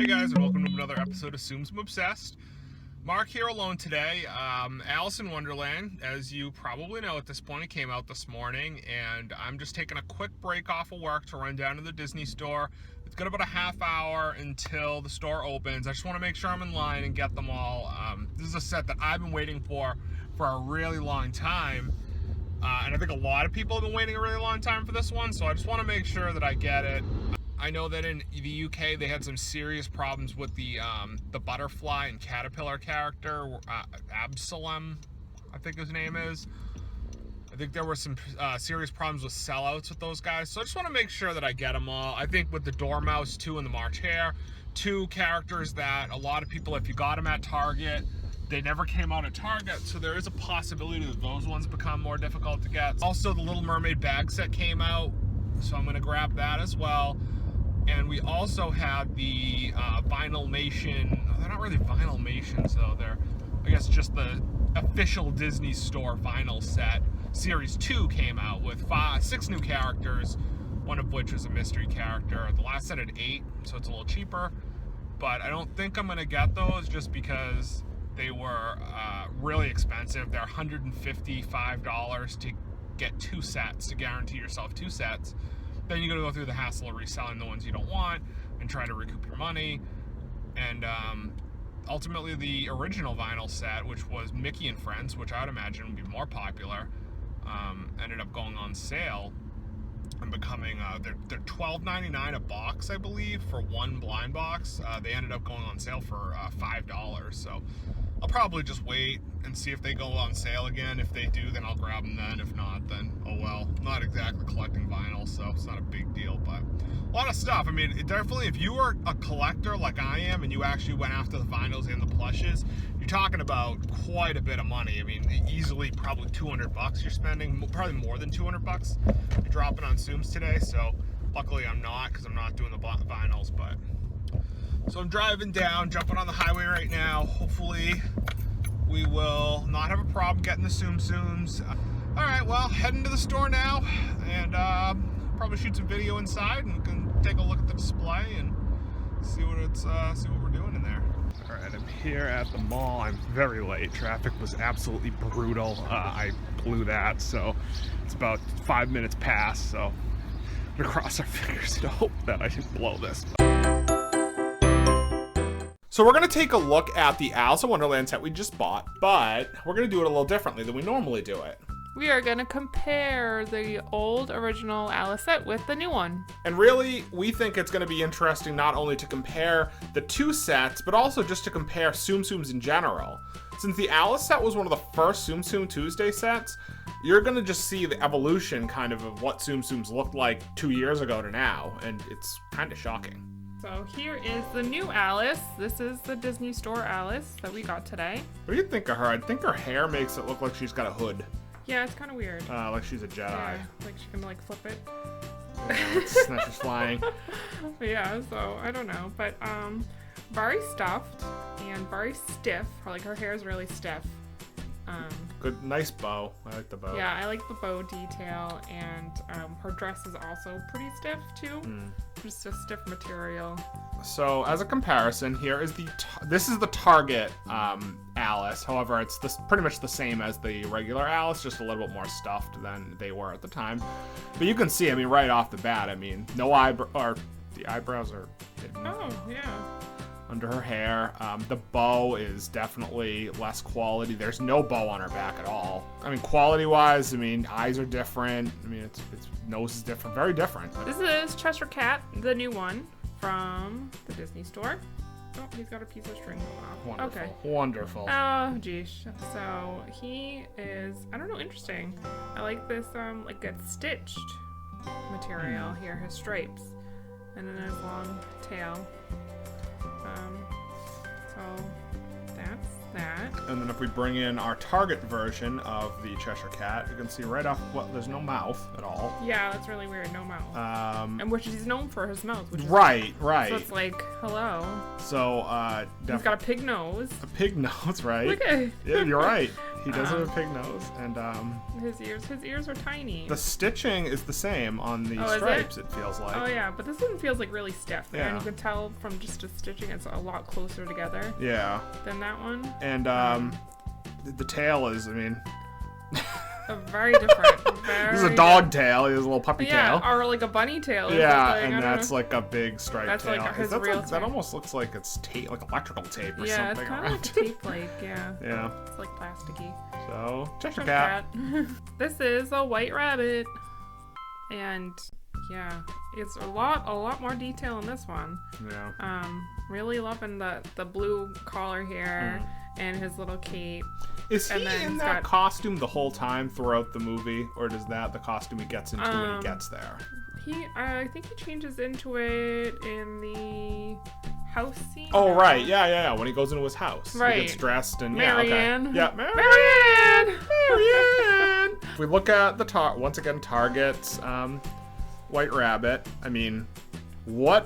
guys, and welcome to another episode of Tsum Tsum Obsessed. Mark here alone today. Alice in Wonderland, as you probably know at this point, it came out this morning, and I'm just taking a quick break off of work to run down to the Disney store. It's got about a half hour until the store opens. I just want to make sure I'm in line and get them all. This is a set that I've been waiting for a really long time, and I think a lot of people have been waiting a really long time for this one, so I just want to make sure that I get it. I know that in the UK they had some serious problems with the butterfly and caterpillar character, Absalom, I think his name is. I think there were some serious problems with sellouts with those guys, so I just want to make sure that I get them all. I think with the Dormouse too and the Hare, two characters that a lot of people, if you got them at Target, they never came out at Target, so there is a possibility that those ones become more difficult to get. Also, the Little Mermaid bag set came out, so I'm going to grab that as well. And we also had the Vinylmation. They're not really Vinylmations though. They're, I guess, just the official Disney Store vinyl set. Series 2 came out with 6 new characters, one of which was a mystery character. The last set had 8, so it's a little cheaper. But I don't think I'm going to get those just because they were really expensive. They're $155 to get 2 sets, to guarantee yourself 2 sets. Then you got to go through the hassle of reselling the ones you don't want and try to recoup your money. And ultimately, the original vinyl set, which was Mickey and Friends, which I would imagine would be more popular, ended up going on sale and becoming they're $12.99 a box, I believe, for one blind box. They ended up going on sale for $5. So I'll probably just wait and see if they go on sale again. If they do, then I'll grab them then. If not, then oh well. I'm not exactly collecting vinyl, so it's not a big deal, but a lot of stuff. I mean, definitely, if you are a collector like I am and you actually went after the vinyls and the plushes, you're talking about quite a bit of money. I mean, easily probably $200 you're spending, probably more than $200 you're dropping on Tsums today. So luckily I'm not, because I'm not doing the vinyls. But so I'm driving down, jumping on the highway right now. Hopefully we will not have a problem getting the Tsum Tsums. All right, well, heading to the store now, and probably shoot some video inside, and we can take a look at the display and see what we're doing in there. All right, I'm here at the mall. I'm very late. Traffic was absolutely brutal. I blew that, so it's about 5 minutes past. So I'm gonna cross our fingers and hope that I didn't blow this. So we're going to take a look at the Alice in Wonderland set we just bought, but we're going to do it a little differently than we normally do it. We are going to compare the old original Alice set with the new one. And really, we think it's going to be interesting not only to compare the two sets, but also just to compare Tsum Tsums in general. Since the Alice set was one of the first Tsum Tsum Tuesday sets, you're going to just see the evolution kind of what Tsum Tsums looked like 2 years ago to now, and it's kind of shocking. So here is the new Alice. This is the Disney Store Alice that we got today. What do you think of her? I think her hair makes it look like she's got a hood. Yeah, it's kind of weird. Like she's a Jedi. Yeah, like she can like flip it. Yeah, snatches flying. Yeah, so I don't know. But very stuffed and very stiff. Like her hair is really stiff. Good, nice bow. I like the bow. Yeah, I like the bow detail, and her dress is also pretty stiff too. Just a stiff material. So as a comparison, here is this is the Target Alice. However, it's pretty much the same as the regular Alice, just a little bit more stuffed than they were at the time. But you can see, I mean, right off the bat, I mean, no the eyebrows are hidden. Oh yeah. Under her hair. The bow is definitely less quality. There's no bow on her back at all. I mean, quality-wise, I mean, eyes are different. I mean, its nose is different. Very different. This is Cheshire Cat, the new one from the Disney Store. Oh, he's got a piece of string going off. Wonderful. Okay. Wonderful. Oh, geez. So he is, I don't know, interesting. I like this, like a stitched material here, his stripes, and then his long tail. So that's that. And then if we bring in our Target version of the Cheshire Cat, you can see right off, there's no mouth at all. Yeah, that's really weird, no mouth. And which he's known for his mouth. Which is right. So it's like, hello. So, he's got a pig nose. A pig nose, right? Look at Yeah, you're right. He does have a pig nose, and his ears are tiny. the stitching is the same on the Oh, is stripes. It feels like. Oh yeah, but this one feels like really stiff. Yeah. And you can tell from just the stitching, it's a lot closer together Yeah. than that one. And the tail is, I mean, Very different. this is a dog tail. He has a little puppy Yeah, tail. or like a bunny tail. Yeah, Like, and that's like a big striped That's tail. like his That's real like, that tail. almost looks like it's tape, like electrical tape or yeah, it's something kind of around like it. tape-like. Yeah. Yeah. It's like plasticky. So, Cheshire Cheshire Cat. This is a white rabbit, and yeah, it's a lot more detail in this one. Yeah. Really loving the blue collar here and his little cape. Is And he then in he's that got- costume the whole time throughout the movie, or is that the costume he gets into when he gets there? I think he changes into it in the house scene. Oh, right. Yeah. When he goes into his house. Right. He gets dressed and Marianne. Yeah, okay. Yeah, Marianne! Marianne! If we look at the once again, Target's White Rabbit. I mean, why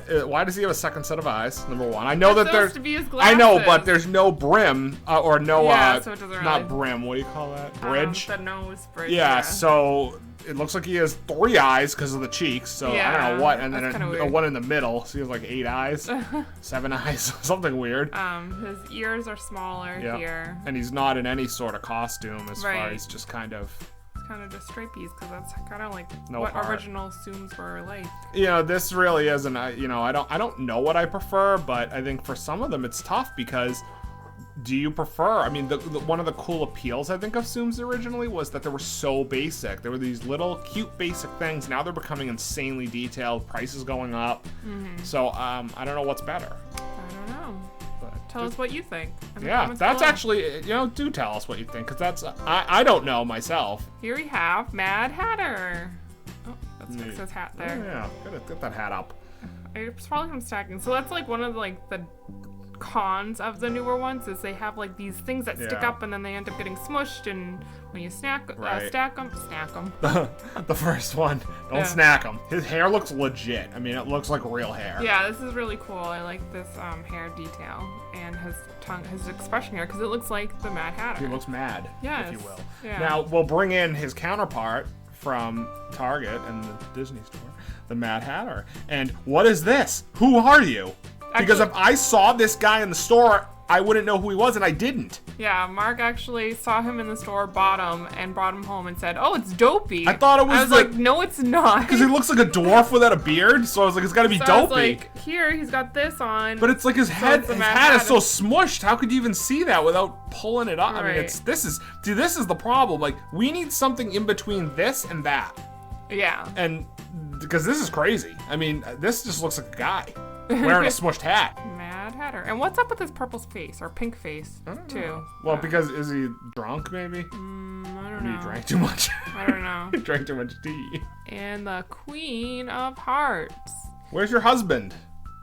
does he have a second set of eyes? Number one. I know That's that there's supposed to be his I know, glasses. but there's no brim or no Yeah, so it doesn't not really- brim. What do you call that? Bridge. The nose bridge. Yeah, so it looks like he has 3 eyes because of the cheeks. So I don't Yeah, know what, and then that's kinda a weird. one in the middle. So he has like 8 eyes, 7 eyes, something weird. His ears are smaller Yeah. here. And he's not in any sort of costume as far Right. as just kind of. It's kind of just stripies because that's kind of like No what heart. original Tsums were like. You know, this really isn't. I don't know what I prefer, but I think for some of them it's tough because. Do you prefer? I mean, one of the cool appeals I think of Tsums originally was that they were so basic. There were these little cute basic things. Now they're becoming insanely detailed. Prices going up. So I don't know what's better. I don't know. But Tell us what you think. in the yeah, comments that's below. actually, do tell us what you think, because that's, I don't know myself. Here we have Mad Hatter. Oh, let's fix Neat. his hat Oh, there. yeah, get that hat up. It's probably from stacking. So that's like one of the cons of the newer ones is they have like these things that stick Yeah. up and then they end up getting smushed, and when you Right. stack them. The first one, don't Yeah. snack him. His hair looks legit. I mean, it looks like real hair. Yeah, this is really cool. I like this hair detail and his tongue, his expression here, because it looks like the Mad Hatter. He looks mad, Yes. if you will. Yeah. Now, we'll bring in his counterpart from Target and the Disney store, the Mad Hatter. And what is this? Who are you? Because Actually- if I saw this guy in the store, I wouldn't know who he was, and I didn't. Yeah, Mark actually saw him in the store, bought him, and brought him home and said, "Oh, it's Dopey." I thought it was I was the- like, "No, it's not." Because he looks like a dwarf without a beard, so I was like, it's got to be So Dopey. I was like, "Here, he's got this on." But it's like his head, it's the his Mad hat is Hatter. so smushed. How could you even see that without pulling it up? I mean, Right. this is the problem. Like, we need something in between this and that, yeah. and because this is crazy. I mean, this just looks like a guy wearing a smushed hat. Mad Hatter. And what's up with his purple face or pink face too? Well, because is he drunk? Maybe I don't maybe he know. drank too much. I don't know. He drank too much tea. And the Queen of Hearts. Where's your husband?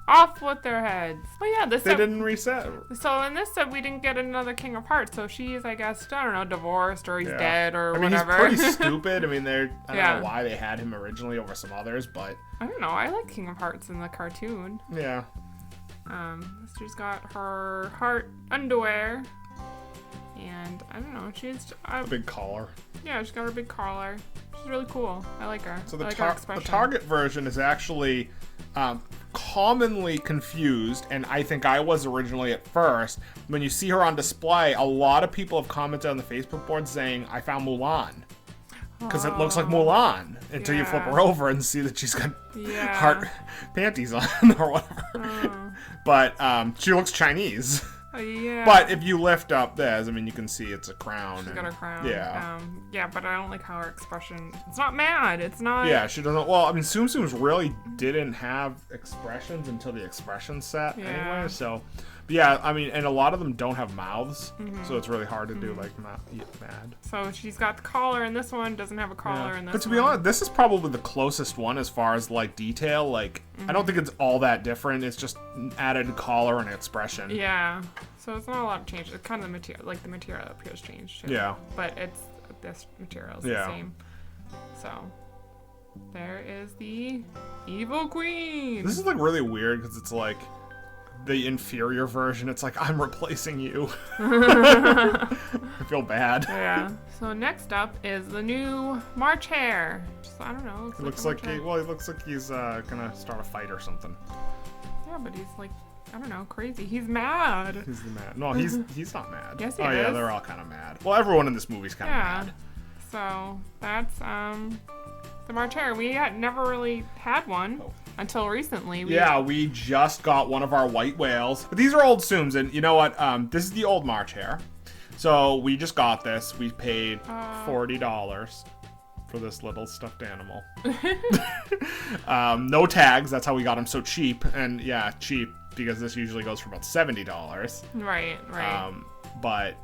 Off with their heads. Well, yeah, this They set, didn't reset. so in this set we didn't get another King of Hearts, so she's, I guess, I don't know, divorced or he's Yeah. dead or I mean, whatever. he's pretty stupid. I mean, I don't Yeah. know why they had him originally over some others, but I don't know. I like King of Hearts in the cartoon. yeah. She's got her heart underwear, and I don't know. She's Big collar. yeah, she's got her big collar. She's really cool. I like her. So I the, like her the expression. Target version is actually commonly confused, and I think I was originally at first. When you see her on display, a lot of people have commented on the Facebook board saying, I found Mulan. Because it looks like Mulan until you flip yeah. her over and see that she's got Yeah. heart panties on or whatever. But she looks Chinese. Oh, yeah. But if you lift up this, I mean, you can see it's a crown. She's got her crown. Yeah. Yeah, but I don't like how her expression. It's not mad. It's not. Yeah, she doesn't. Well, I mean, Tsum Tsums really didn't have expressions until the expression set Yeah. anyway. So, but yeah, I mean, and a lot of them don't have mouths, Mm-hmm. so it's really hard to do like mad. So she's got the collar in this one. Doesn't have a collar in this. But to be honest, this is probably the closest one as far as like detail. Like, I don't think it's all that different. It's just added collar and expression. Yeah. So it's not a lot of change. It's kind of the material, like the material up here has changed too. Yeah. But it's this material is Yeah. the same. So there is the evil queen. This is like really weird because it's like the inferior version. It's like, I'm replacing you. I feel bad. Yeah. So next up is the new March Hare. Just, I don't know. It looks like he looks like he's gonna start a fight or something. Yeah, but he's like, I don't know, crazy. He's mad. He's the mad. No, he's not mad. Yes, he is. Yeah, they're all kind of mad. Well, everyone in this movie's kind of mad. So that's the March Hare. We had never really had one until recently. We just got one of our white whales. But these are old Tsums, and you know what? This is the old March Hare. So we just got this. We paid $40 for this little stuffed animal. No tags. That's how we got him so cheap. And yeah, cheap because this usually goes for about $70. Right. But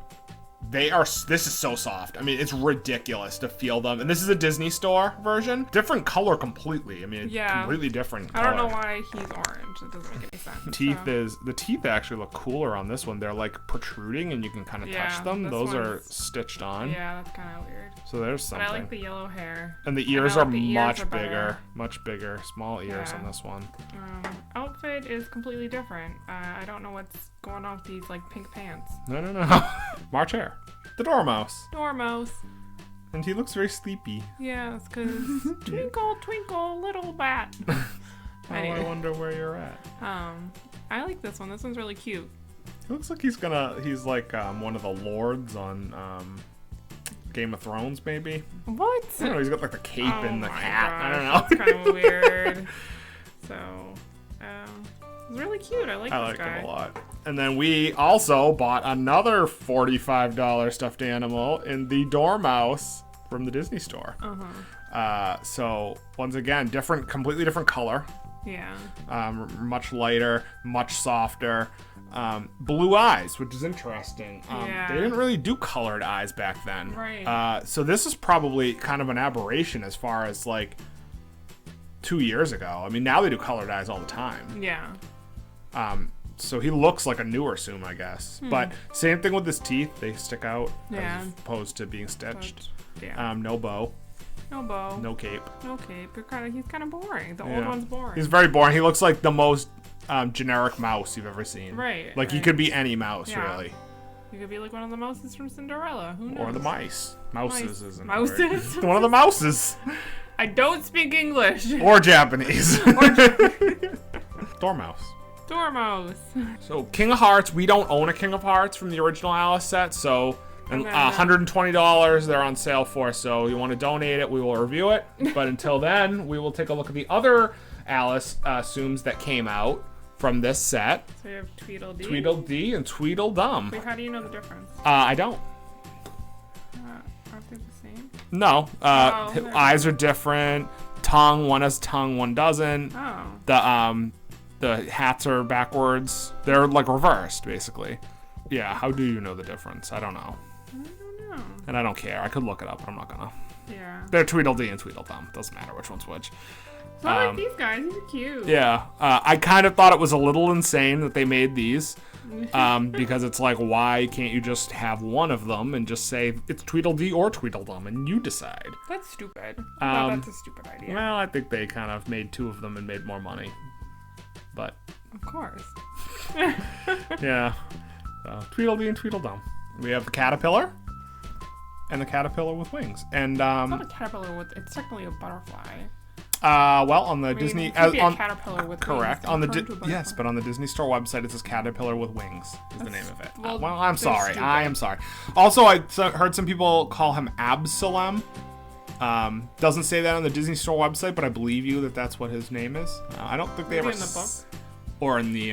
this is so soft. I mean, it's ridiculous to feel them. And this is a Disney Store version. Different color completely. I mean, completely different color. I don't know why he's orange. It doesn't make any sense. The teeth actually look cooler on this one. They're like protruding and you can kind of touch them. Those are stitched on. Yeah, that's kind of weird. So there's something. But I like the yellow hair. And the ears are much bigger. Small ears on this one. Outfit is completely different. I don't know what's going on with these like pink pants. No. March Hare. The Dormouse. And he looks very sleepy. Yeah, it's because twinkle, twinkle, little bat. Anyway. I wonder where you're at. I like this one. This one's really cute. He looks like he's like one of the lords on Game of Thrones, maybe. What? I don't know. He's got like the cape and the hat. I don't know. It's kind of weird. So, it's really cute. I like this guy. Him a lot. And then we also bought another $45 stuffed animal in the Dormouse from the Disney Store. So once again, completely different color. Yeah. Much lighter, much softer. Blue eyes, which is interesting. They didn't really do colored eyes back then. Right. So this is probably kind of an aberration as far as like 2 years ago. I mean, now they do colored eyes all the time. Yeah. So he looks like a newer Tsum, I guess. But same thing with his teeth. They stick out as opposed to being stitched. No bow. No cape. He's kind of boring. The old one's boring. He's very boring. He looks like the most generic mouse you've ever seen. Right. Like he could be any mouse, really. He could be like one of the mouses from Cinderella. Who knows? Or the mice. Mouses isn't Mouses? One of the mouses. I don't speak English. Or Japanese. Dormouse. So King of Hearts, we don't own a King of Hearts from the original Alice set, so $120 they're on sale for. So you want to donate it, we will review it. But until then, we will take a look at the other Alice Tsums that came out from this set. So you have Tweedledee. Tweedledee and Tweedledum. Wait, how do you know the difference? I don't. Aren't they the same? No. Eyes are different. Tongue, one has tongue, one doesn't. The hats are backwards. They're like reversed, basically. Yeah, how do you know the difference? I don't know. I don't know. And I don't care. I could look it up, but I'm not gonna. Yeah. They're Tweedledee and Tweedledum. Doesn't matter which one's which. So I like these guys. These are cute. Yeah. I kind of thought it was a little insane that they made these. Because it's like, why can't you just have one of them and just say it's Tweedledee or Tweedledum and you decide? That's stupid. That's a stupid idea. Well, I think they kind of made two of them and made more money. But of course. Yeah. So Tweedledee and Tweedledum. We have the caterpillar and the caterpillar with wings. And it's not a caterpillar it's technically a butterfly. Well, on the Disney, it could be a caterpillar with correct wings. Yes, but on the Disney Store website it says caterpillar with wings is the name of it. Well, I'm sorry. Stupid. I am sorry. Also, I heard some people call him Absalom. Doesn't say that on the Disney Store website, but I believe you that that's what his name is. I don't think they ever in the book or in the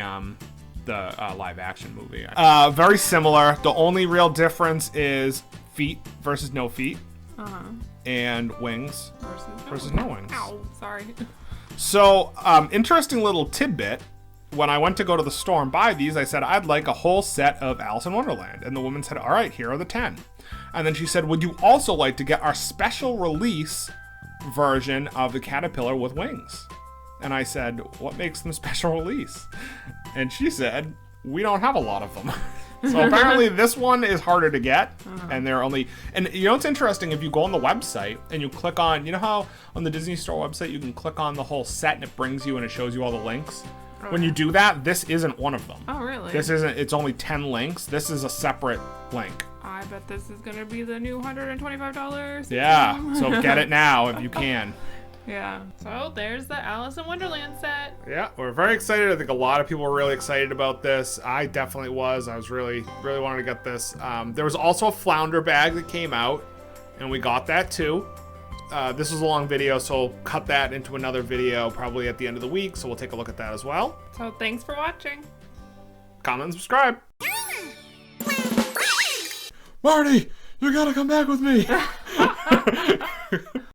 live action movie. Very similar. The only real difference is feet versus no feet. And wings versus no wings. Ow, sorry. So, interesting little tidbit. When I went to go to the store and buy these, I said, I'd like a whole set of Alice in Wonderland. And the woman said, all right, here are the 10. And then she said, would you also like to get our special release version of the caterpillar with wings? And I said, what makes them special release? And she said, we don't have a lot of them. So apparently this one is harder to get, and they're only, and you know what's interesting, if you go on the website and you click on, you know how on the Disney Store website you can click on the whole set and it brings you and it shows you all the links? When you do that, this isn't one of them. Oh, really? This isn't, it's only 10 links. This is a separate link. I bet this is going to be the new $125. Yeah, so get it now if you can. Yeah. So there's the Alice in Wonderland set. Yeah, we're very excited. I think a lot of people were really excited about this. I definitely was. I was really wanted to get this. There was also a flounder bag that came out, and we got that too. This was a long video, so I'll cut that into another video probably at the end of the week, so we'll take a look at that as well. So thanks for watching. Comment and subscribe. Marty, you gotta come back with me.